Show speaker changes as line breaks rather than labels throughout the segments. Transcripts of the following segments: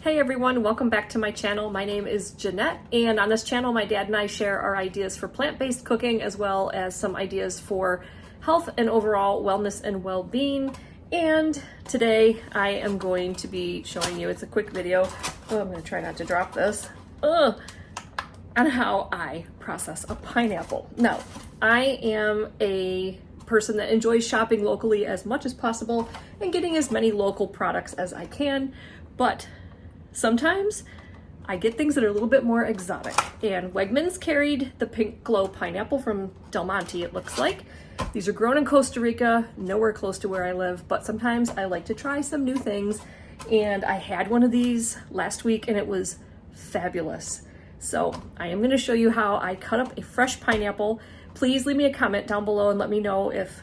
Hey everyone, welcome back to my channel. My name is Jeanette, and on this channel my dad and I share our ideas for plant-based cooking as well as some ideas for health and overall wellness and well-being. And today I am going to be showing you, it's a quick video, I'm going to try not to drop this, on how I process a pineapple. Now, I am a person that enjoys shopping locally as much as possible and getting as many local products as I can, but sometimes I get things that are a little bit more exotic, and Wegmans carried the Pink Glow pineapple from Del Monte, it looks like. These are grown in Costa Rica, nowhere close to where I live, but sometimes I like to try some new things, and I had one of these last week and it was fabulous. So I am going to show you how I cut up a fresh pineapple. Please leave me a comment down below and let me know if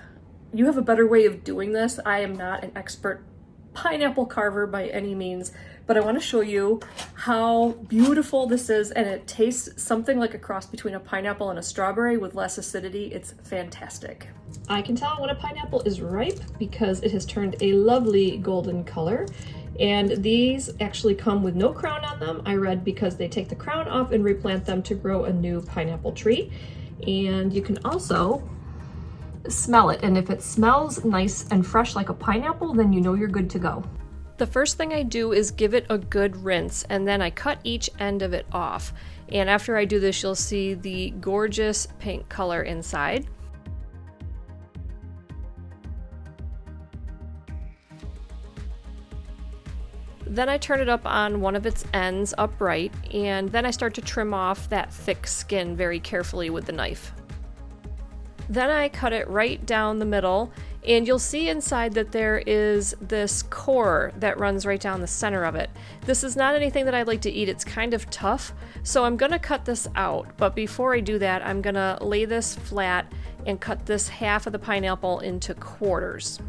you have a better way of doing this. I am not an expert pineapple carver by any means, but I want to show you how beautiful this is, and it tastes something like a cross between a pineapple and a strawberry with less acidity. It's fantastic. I can tell when a pineapple is ripe because it has turned a lovely golden color, and these actually come with no crown on them. I read because they take the crown off and replant them to grow a new pineapple tree. And you can also smell it, and if it smells nice and fresh like a pineapple, then you know you're good to go. The first thing I do is give it a good rinse, and then I cut each end of it off. And after I do this, you'll see the gorgeous pink color inside. Then I turn it up on one of its ends upright, and then I start to trim off that thick skin very carefully with the knife. Then I cut it right down the middle, and you'll see inside that there is this core that runs right down the center of it. This is not anything that I'd like to eat. It's kind of tough, so I'm gonna cut this out. But before I do that, I'm gonna lay this flat and cut this half of the pineapple into quarters.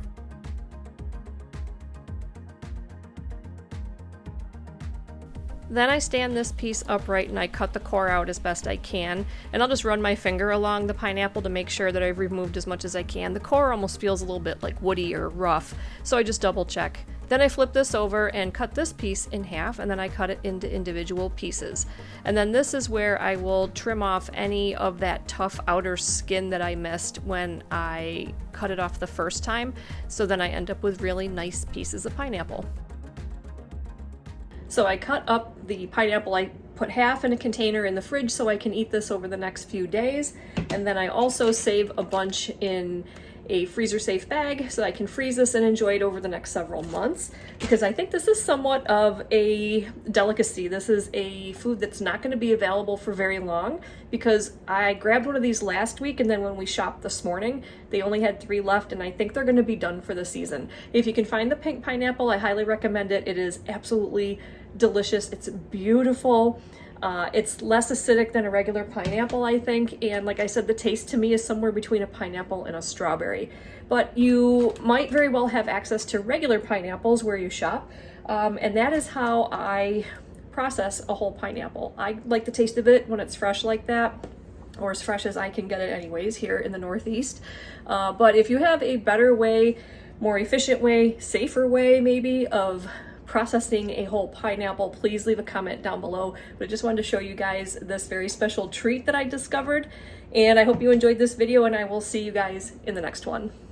Then I stand this piece upright and I cut the core out as best I can, and I'll just run my finger along the pineapple to make sure that I've removed as much as I can. The core almost feels a little bit like woody or rough, so I just double check. Then I flip this over and cut this piece in half, and then I cut it into individual pieces. And then this is where I will trim off any of that tough outer skin that I missed when I cut it off the first time, so then I end up with really nice pieces of pineapple. So I cut up the pineapple, I put half in a container in the fridge so I can eat this over the next few days. And then I also save a bunch in a freezer safe bag so I can freeze this and enjoy it over the next several months, because I think this is somewhat of a delicacy. This is a food that's not going to be available for very long, because I grabbed one of these last week, and then when we shopped this morning they only had 3 left, and I think they're going to be done for the season. If you can find the pink pineapple, I highly recommend it. It is absolutely delicious. It's beautiful. It's less acidic than a regular pineapple, I think, and like I said, the taste to me is somewhere between a pineapple and a strawberry. But you might very well have access to regular pineapples where you shop, and that is how I process a whole pineapple. I like the taste of it when it's fresh like that, or as fresh as I can get it anyways here in the Northeast. But if you have a better way, more efficient way, safer way maybe of processing a whole pineapple, please leave a comment down below. But I just wanted to show you guys this very special treat that I discovered, and I hope you enjoyed this video, and I will see you guys in the next one.